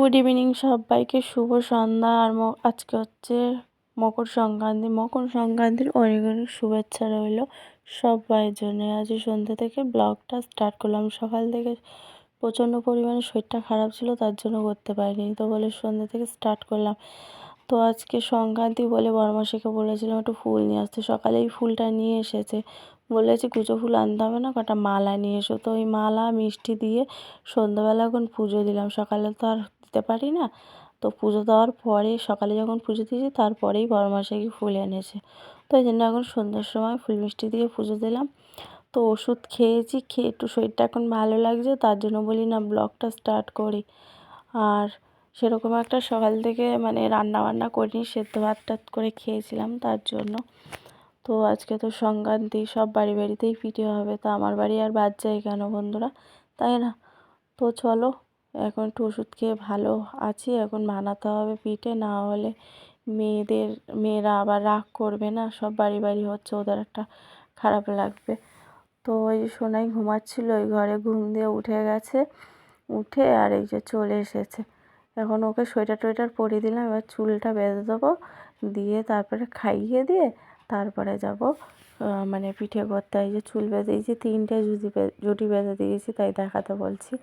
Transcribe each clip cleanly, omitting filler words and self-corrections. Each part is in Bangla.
গুড ইভিনিং সবাইকে, শুভ সন্ধ্যা। আর আজকে হচ্ছে মকর সংক্রান্তি। মকর সংক্রান্তির অনেক অনেক শুভেচ্ছা রইল সবাইয়ের জন্য। আজ সন্ধ্যা থেকে ব্লগটা স্টার্ট করলাম। সকাল থেকে প্রচণ্ড পরিমাণে শরীরটা খারাপ ছিল, তার জন্য করতে পারিনি, তো বলে সন্ধ্যা থেকে স্টার্ট করলাম। তো আজকে সংক্রান্তি বলে বড়মাসিকে বলেছিলাম একটু ফুল নিয়ে আসতে। সকালে এই ফুলটা নিয়ে এসেছে, বলেছে কুচো ফুল আনতে হবে না, কটা মালা নিয়ে এসো। তো ওই মালা মিষ্টি দিয়ে সন্ধ্যাবেলা এখন পুজো দিলাম। সকালে তো আর দিতে পারি না, তো পুজো দেওয়ার পরে সকালে যখন পুজো দিয়েছি তারপরেই বড়মাসিকে ফুল এনেছে। তো এই জন্য এখন সন্ধ্যার সময় ফুল মিষ্টি দিয়ে পুজো দিলাম। তো ওষুধ খেয়েছি, খেয়ে একটু শরীরটা এখন ভালো লাগছে, তার জন্য বলি না ব্লগটা স্টার্ট করি। আর সেরকম একটা সকাল থেকে মানে রান্না বান্না করিনি, সেদ্ধ ভাত টাত করে খেয়েছিলাম, তার জন্য। তো আজকে তো সংক্রান্তি, সব বাড়িতেই পিঠে হবে, তো আমার বাড়ি আর বাদ যায় কেন বন্ধুরা, তাই না? তো চলো, এখন একটু ওষুধ খেয়ে ভালো আছি, এখন বানাতে হবে পিঠে, না হলে মেয়েরা আবার রাগ করবে না, সব বাড়ি হচ্ছে, ওদের একটা খারাপ লাগবে। তো ওই সোনাই ঘুমাচ্ছিল, ওই ঘরে ঘুম দিয়ে উঠে গেছে, উঠে আর এই যে চলে এসেছে। এখন ওকে সোয়েটার টোয়েটার পরিয়ে দিলাম, এবার চুলটা বেঁধে দেবো, দিয়ে তারপরে খাইয়ে দিয়ে তারপরে যাব মানে পিঠে করতে। এই যে চুল বেঁধে দিয়েছি, 3টে জুটি বেঁধে দিয়েছি, তাই দেখাতে বলছি।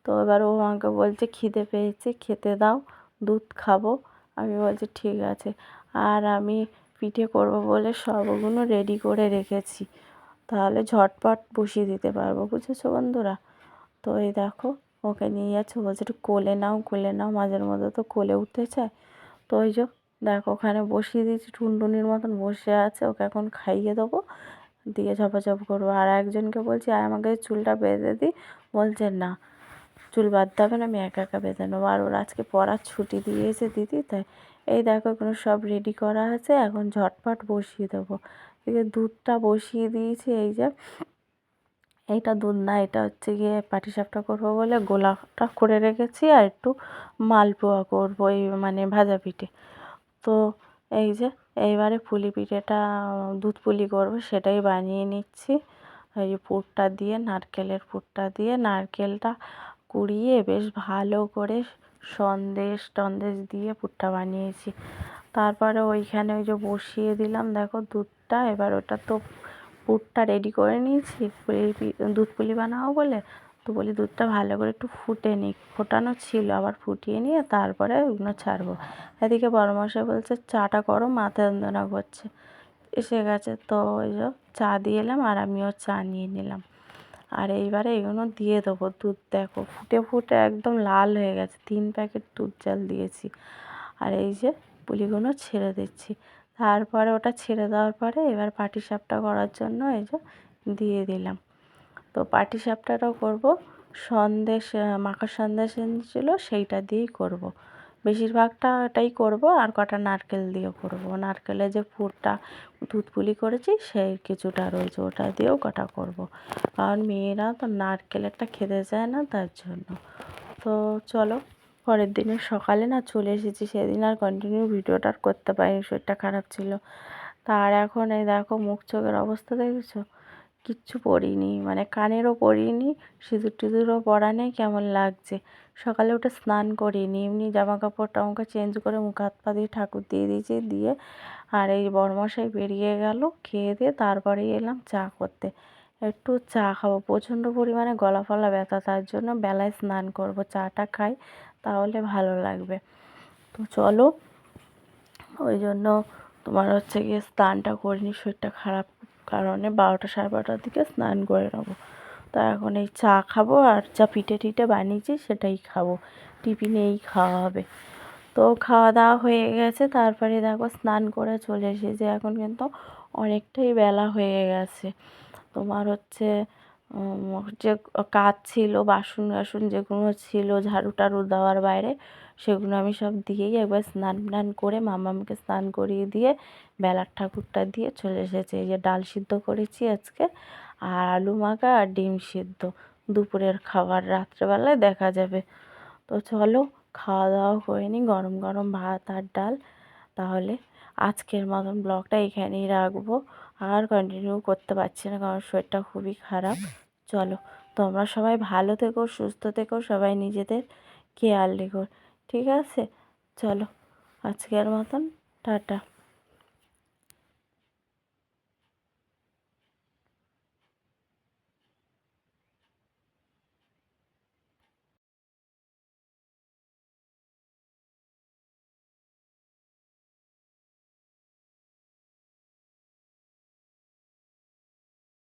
তো এবার ও আমাকে বলছে খিদে পেয়েছে, খেতে দাও, দুধ খাবো। আমি বলছি ঠিক আছে। আর আমি পিঠে করব বলে সবগুলো রেডি করে রেখেছি, তাহলে ঝটপট বসিয়ে দিতে পারবো, বুঝেছো বন্ধুরা? তো এই দেখো, ওকে নিয়ে যাচ্ছে, বলছে একটু কোলে নাও কোলে নাও, মাঝের মধ্যে তো কোলে উঠতে চায়। তো ওই যে দেখো ওখানে বসিয়ে দিয়েছি, টুনটুনির মতন বসে আছে, ওকে এখন খাইয়ে দেবো, দিয়ে ঝপাঝপ করবো। আর একজনকে বলছি আর আমাকে চুলটা বেঁধে দিই, বলছে না চুল বাঁধতে হবে না, আমি একা একা বেঁধে নেবো। আর ওর আজকে পড়ার ছুটি দিয়েছে দিদি, তাই। এই দেখো এগুলো সব রেডি করা আছে, এখন ঝটপট বসিয়ে দেবো। এদিকে দুধটা বসিয়ে দিয়েছি, এই যে এইটা দুধ না, এটা হচ্ছে গিয়ে পাটিসাপটা করবো বলে গোলাটা করে রেখেছি, আর একটু মালপোয়া করবো, এই মানে ভাজা পিঠে। তো এই যে এইবারে পুলি পিঠেটা, দুধ পুলি করবো, সেটাই বানিয়ে নিচ্ছি। এই পুরটা দিয়ে, নারকেলের পুরটা দিয়ে, নারকেলটা কুড়িয়ে বেশ ভালো করে সন্দেশ টন্দেশ দিয়ে পুরটা বানিয়েছি। তারপরে ওইখানে ওই যে বসিয়ে দিলাম দেখো দুধটা, এবার ওটা তো পুরটা রেডি করে নিয়েছি দুধ পুলি বানাবো বলে। তো বলি দুধটা ভালো করে একটু ফুটে নিই, ফোটানো ছিল, আবার ফুটিয়ে নিয়ে তারপরে ওগুলো ছাড়বো। এদিকে বড়মশাই বলছে চাটা করো, মাথা যন্ত্রণা করছে, এসে গেছে। তো ওই যে চা দিয়ে এলাম, আর আমিও চা নিয়ে নিলাম। আর এইবারে এগুলো দিয়ে দেবো। দুধ দেখো ফুটে ফুটে একদম লাল হয়ে গেছে, 3 প্যাকেট দুধ জাল দিয়েছি। আর এই যে পুলিগুলো ছেড়ে দিচ্ছি। তারপরে ওটা ছেড়ে দেওয়ার পরে এবার পাটিসাপটা করার জন্য এই যে দিয়ে দিলাম। তো পাটিসাপটাটাও করব, সন্দেশ মাখার সন্দেশ এনেছিল সেইটা দিয়েই করব। বেশিরভাগটা এটাই করব, আর কটা নারকেল দিয়ে করব। নারকেলের যে পুরটা দুধ পুলি করেছি সেই কিছুটা রয়েছে, ওটা দিয়েও কটা করব। আর মেয়েরা তো নারকেলেরটা খেতে চায় না, তার জন্য। তো চলো, পরের দিনের সকালে না চলে এসেছি, সেদিন আর কন্টিনিউ ভিডিওটা আর করতে পারিনি, শরীরটা খারাপ ছিল। তার এখন এই দেখো মুখ চোখের অবস্থা দেখেছো, কিচ্ছু পরিনি, মানে কানেরও পরিনি, সিঁদুর টিঁদুরও পরা নেই, কেমন লাগছে। সকালে উঠে স্নান করিনি, এমনি জামা কাপড় টামা চেঞ্জ করে মুখ হাত পা দিয়ে ঠাকুর দিয়ে দিয়েছি, দিয়ে আর এই বড়মশাই বেরিয়ে গেল, খেয়ে দিয়ে তারপরেই এলাম চা করতে। একটু চা খাবো, প্রচণ্ড পরিমাণে গলা ফলা ব্যথা, তার জন্য বেলায় স্নান করব, চাটা খাই তাহলে ভালো লাগবে। তো চলো, ওই জন্য তোমার হচ্ছে গিয়ে স্নানটা করিনি, শরীরটা খারাপ কারণে 12টা সাড়ে 12টার দিকে স্নান করে নেবো। তো এখন এই চা খাবো, আর যা পিঠে টিঠে বানিয়েছি সেটাই খাবো, টিফিনেই খাওয়া হবে। তো খাওয়া দাওয়া হয়ে গেছে, তারপরে দেখো স্নান করে চলে এসেছি। এখন কিন্তু অনেকটাই বেলা হয়ে গেছে। তোমার হচ্ছে যে কাজ ছিল, বাসন টাসন যেগুলো ছিল ঝাড়ু টাড়ু দেওয়ার বাইরে, সেগুলো আমি সব দিয়েই একবার স্নান টান করে মামাকে স্নান করিয়ে দিয়ে বেলার ঠাকুরটা দিয়ে চলে এসেছে। এই যে ডাল সিদ্ধ করেছি আজকে, আর আলু মাখা আর ডিম সিদ্ধ, দুপুরের খাবার রাত্রেবেলায় দেখা যাবে। তো চলো খাওয়া দাওয়া করে নিই, গরম গরম ভাত আর ডাল। তাহলে আজকের মতন ব্লগটা এখানেই রাখবো, আর কন্টিনিউ করতে পারছি না কারণ শরীরটা খুবই খারাপ। চলো, তোমরা সবাই ভালো থেকো, সুস্থ থেকো, সবাই নিজেদের কেয়ার রেখো, ঠিক আছে? চলো আজকের মতন টাটা।